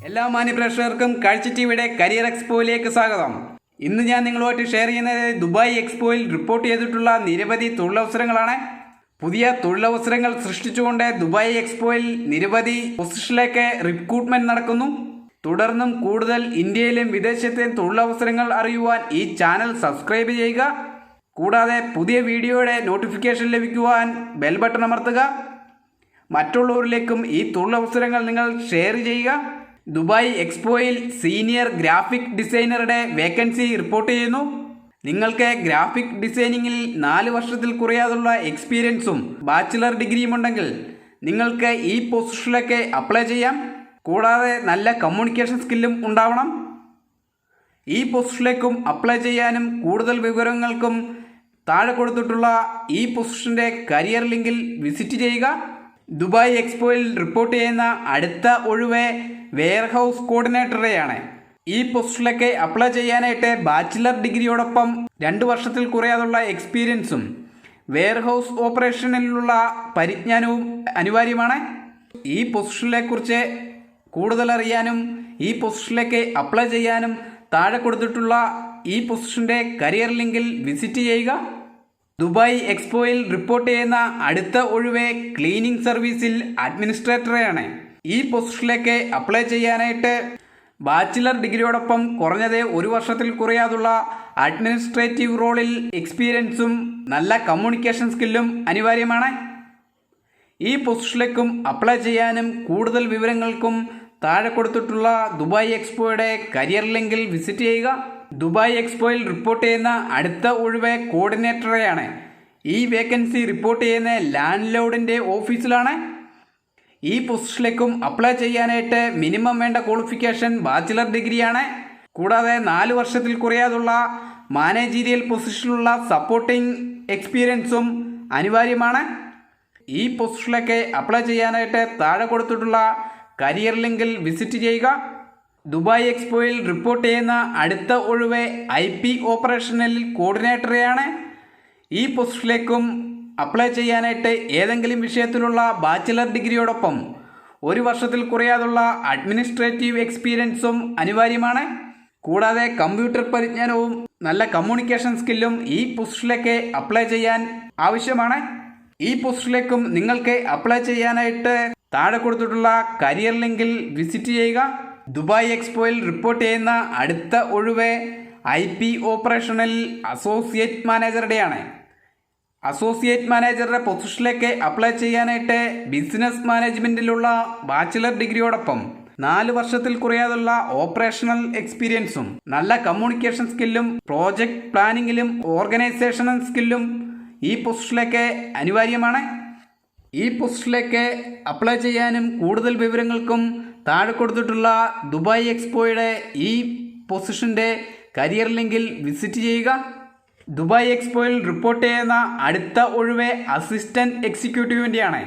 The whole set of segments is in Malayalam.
എല്ലാ മാന്യപ്രേക്ഷകർക്കും കാഴ്ച ടിവിയുടെ കരിയർ എക്സ്പോയിലേക്ക് സ്വാഗതം. ഇന്ന് ഞാൻ നിങ്ങളുമായിട്ട് ഷെയർ ചെയ്യുന്നത് ദുബായ് എക്സ്പോയിൽ റിപ്പോർട്ട് ചെയ്തിട്ടുള്ള നിരവധി തൊഴിലവസരങ്ങളാണ്. പുതിയ തൊഴിലവസരങ്ങൾ സൃഷ്ടിച്ചുകൊണ്ട് ദുബായ് എക്സ്പോയിൽ നിരവധി പൊസിഷനിലേക്ക് റിക്രൂട്ട്മെന്റ് നടക്കുന്നു. തുടർന്നും കൂടുതൽ ഇന്ത്യയിലും വിദേശത്തെയും തൊഴിലവസരങ്ങൾ അറിയുവാൻ ഈ ചാനൽ സബ്സ്ക്രൈബ് ചെയ്യുക. കൂടാതെ പുതിയ വീഡിയോയുടെ നോട്ടിഫിക്കേഷൻ ലഭിക്കുവാൻ ബെൽ ബട്ടൺ അമർത്തുക. മറ്റുള്ളവരിലേക്കും ഈ തൊഴിലവസരങ്ങൾ നിങ്ങൾ ഷെയർ ചെയ്യുക. ദുബായ് എക്സ്പോയിൽ സീനിയർ ഗ്രാഫിക് ഡിസൈനറുടെ വേക്കൻസി റിപ്പോർട്ട് ചെയ്യുന്നു. നിങ്ങൾക്ക് ഗ്രാഫിക് ഡിസൈനിങ്ങിൽ 4 വർഷത്തിൽ കുറയാതുള്ള എക്സ്പീരിയൻസും ബാച്ചിലർ ഡിഗ്രിയും ഉണ്ടെങ്കിൽ നിങ്ങൾക്ക് ഈ പൊസിഷനിലേക്ക് അപ്ലൈ ചെയ്യാം. കൂടാതെ നല്ല കമ്മ്യൂണിക്കേഷൻ സ്കില്ലും ഉണ്ടാവണം. ഈ പൊസിഷനിലേക്കും അപ്ലൈ ചെയ്യാനും കൂടുതൽ വിവരങ്ങൾക്കും താഴെ കൊടുത്തിട്ടുള്ള ഈ പൊസിഷൻ്റെ കരിയർ ലിങ്കിൽ വിസിറ്റ് ചെയ്യുക. ദുബായ് എക്സ്പോയിൽ റിപ്പോർട്ട് ചെയ്യുന്ന അടുത്ത ഒഴിവ് വെയർഹൗസ് കോർഡിനേറ്ററുടെയാണ്. ഈ പോസ്റ്റിലേക്ക് അപ്ലൈ ചെയ്യാനായിട്ട് ബാച്ചിലർ ഡിഗ്രിയോടൊപ്പം 2 വർഷത്തിൽ കുറയാതുള്ള എക്സ്പീരിയൻസും വെയർഹൗസ് ഓപ്പറേഷനിലുള്ള പരിജ്ഞാനവും അനിവാര്യമാണ്. ഈ പൊസിഷനിനെക്കുറിച്ച് കൂടുതൽ അറിയാനും ഈ പൊസിഷനിലേക്ക് അപ്ലൈ ചെയ്യാനും താഴെ കൊടുത്തിട്ടുള്ള ഈ പൊസിഷൻ്റെ കരിയർ ലിങ്കിൽ വിസിറ്റ് ചെയ്യുക. ദുബായ് എക്സ്പോയിൽ റിപ്പോർട്ട് ചെയ്യുന്ന അടുത്ത ഒഴിവ് ക്ലീനിങ് സർവീസിൽ അഡ്മിനിസ്ട്രേറ്ററെയാണ്. ഈ പൊസിഷനിലേക്ക് അപ്ലൈ ചെയ്യാനായിട്ട് ബാച്ചിലർ ഡിഗ്രിയോടൊപ്പം കുറഞ്ഞത് 1 വർഷത്തിൽ കുറയാതുള്ള അഡ്മിനിസ്ട്രേറ്റീവ് റോളിൽ എക്സ്പീരിയൻസും നല്ല കമ്മ്യൂണിക്കേഷൻ സ്കില്ലും അനിവാര്യമാണ്. ഈ പൊസിഷനിലേക്കും അപ്ലൈ ചെയ്യാനും കൂടുതൽ വിവരങ്ങൾക്കും താഴെ കൊടുത്തിട്ടുള്ള ദുബായ് എക്സ്പോയുടെ കരിയർ ലിങ്കിൽ വിസിറ്റ് ചെയ്യുക. ദുബായ് എക്സ്പോയിൽ റിപ്പോർട്ട് ചെയ്യുന്ന അടുത്ത ഒഴിവ് കോർഡിനേറ്ററെയാണ്. ഈ വേക്കൻസി റിപ്പോർട്ട് ചെയ്യുന്ന ലാൻഡ് ലോർഡിൻ്റെ ഓഫീസിലാണ്. ഈ പൊസിഷനിലേക്കും അപ്ലൈ ചെയ്യാനായിട്ട് മിനിമം വേണ്ട ക്വാളിഫിക്കേഷൻ ബാച്ചിലർ ഡിഗ്രിയാണ്. കൂടാതെ 4 വർഷത്തിൽ കുറയാതുള്ള മാനേജീരിയൽ പൊസിഷനിലുള്ള സപ്പോർട്ടിംഗ് എക്സ്പീരിയൻസും അനിവാര്യമാണ്. ഈ പൊസിഷനിലേക്ക് അപ്ലൈ ചെയ്യാനായിട്ട് താഴെ കൊടുത്തിട്ടുള്ള കരിയർ ലിങ്കിൽ വിസിറ്റ് ചെയ്യുക. ദുബായ് എക്സ്പോയിൽ റിപ്പോർട്ട് ചെയ്യുന്ന അടുത്ത ഒഴിവ് IP ഓപ്പറേഷനിൽ കോർഡിനേറ്ററെയാണ്. ഈ പൊസിഷനിലേക്കും അപ്ലൈ ചെയ്യാനായിട്ട് ഏതെങ്കിലും വിഷയത്തിലുള്ള ബാച്ചിലർ ഡിഗ്രിയോടൊപ്പം 1 വർഷത്തിൽ കുറയാതുള്ള അഡ്മിനിസ്ട്രേറ്റീവ് എക്സ്പീരിയൻസും അനിവാര്യമാണ്. കൂടാതെ കമ്പ്യൂട്ടർ പരിജ്ഞാനവും നല്ല കമ്മ്യൂണിക്കേഷൻ സ്കില്ലും ഈ പൊസിഷനിലേക്ക് അപ്ലൈ ചെയ്യാൻ ആവശ്യമാണ്. ഈ പൊസിഷനിലേക്കും നിങ്ങൾക്ക് അപ്ലൈ ചെയ്യാനായിട്ട് താഴെ കൊടുത്തിട്ടുള്ള കരിയർ ലിങ്കിൽ വിസിറ്റ് ചെയ്യുക. ദുബായ് എക്സ്പോയിൽ റിപ്പോർട്ട് ചെയ്യുന്ന അടുത്ത ഒഴിവ് IP ഓപ്പറേഷനിൽ അസോസിയേറ്റ് മാനേജറുടെയാണ്. അസോസിയേറ്റ് മാനേജറുടെ പൊസിഷനിലേക്ക് അപ്ലൈ ചെയ്യാനായിട്ട് ബിസിനസ് മാനേജ്മെൻറ്റിലുള്ള ബാച്ചിലർ ഡിഗ്രിയോടൊപ്പം 4 വർഷത്തിൽ കുറയാതുള്ള ഓപ്പറേഷണൽ എക്സ്പീരിയൻസും നല്ല കമ്മ്യൂണിക്കേഷൻ സ്കില്ലും പ്രോജക്റ്റ് പ്ലാനിങ്ങിലും ഓർഗനൈസേഷണൽ സ്കില്ലും ഈ പൊസിഷനിലേക്ക് അനിവാര്യമാണ്. ഈ പൊസിഷനിലേക്ക് അപ്ലൈ ചെയ്യാനും കൂടുതൽ വിവരങ്ങൾക്കും താഴെ കൊടുത്തിട്ടുള്ള ദുബായ് എക്സ്പോയുടെ ഈ പൊസിഷൻ്റെ കരിയർ ലിങ്കിൽ വിസിറ്റ് ചെയ്യുക. ദുബായ് എക്സ്പോയിൽ റിപ്പോർട്ട് ചെയ്യുന്ന അടുത്ത ഒഴിവ് അസിസ്റ്റൻറ്റ് എക്സിക്യൂട്ടീവിൻ്റെയാണ്.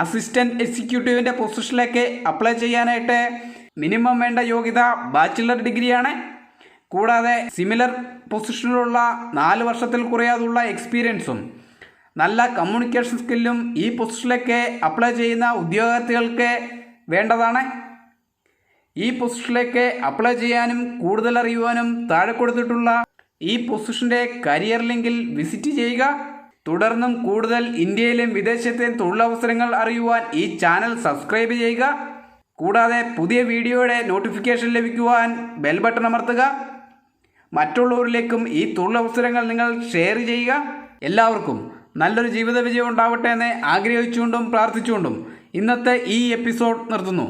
അസിസ്റ്റൻറ്റ് എക്സിക്യൂട്ടീവിൻ്റെ പൊസിഷനിലേക്ക് അപ്ലൈ ചെയ്യാനായിട്ട് മിനിമം വേണ്ട യോഗ്യത ബാച്ചിലർ ഡിഗ്രിയാണ്. കൂടാതെ സിമിലർ പൊസിഷനിലുള്ള 4 വർഷത്തിൽ കുറയാതുള്ള എക്സ്പീരിയൻസും നല്ല കമ്മ്യൂണിക്കേഷൻ സ്കില്ലും ഈ പൊസിഷനിലേക്ക് അപ്ലൈ ചെയ്യുന്ന ഉദ്യോഗാർത്ഥികൾക്ക് വേണ്ടതാണ്. ഈ പൊസിഷനിലേക്ക് അപ്ലൈ ചെയ്യാനും കൂടുതൽ അറിയുവാനും താഴെ കൊടുത്തിട്ടുള്ള ഈ പൊസിഷൻ്റെ കരിയർ ലിങ്കിൽ വിസിറ്റ് ചെയ്യുക. തുടർന്നും കൂടുതൽ ഇന്ത്യയിലും വിദേശത്തെയും തൊഴിലവസരങ്ങൾ അറിയുവാൻ ഈ ചാനൽ സബ്സ്ക്രൈബ് ചെയ്യുക. കൂടാതെ പുതിയ വീഡിയോയുടെ നോട്ടിഫിക്കേഷൻ ലഭിക്കുവാൻ ബെൽ ബട്ടൺ അമർത്തുക. മറ്റുള്ളവരിലേക്കും ഈ തൊഴിലവസരങ്ങൾ നിങ്ങൾ ഷെയർ ചെയ്യുക. എല്ലാവർക്കും നല്ലൊരു ജീവിത വിജയം ഉണ്ടാവട്ടെ എന്ന് ആഗ്രഹിച്ചുകൊണ്ടും പ്രാർത്ഥിച്ചുകൊണ്ടും ഇന്നത്തെ ഈ എപ്പിസോഡ് നിർത്തുന്നു.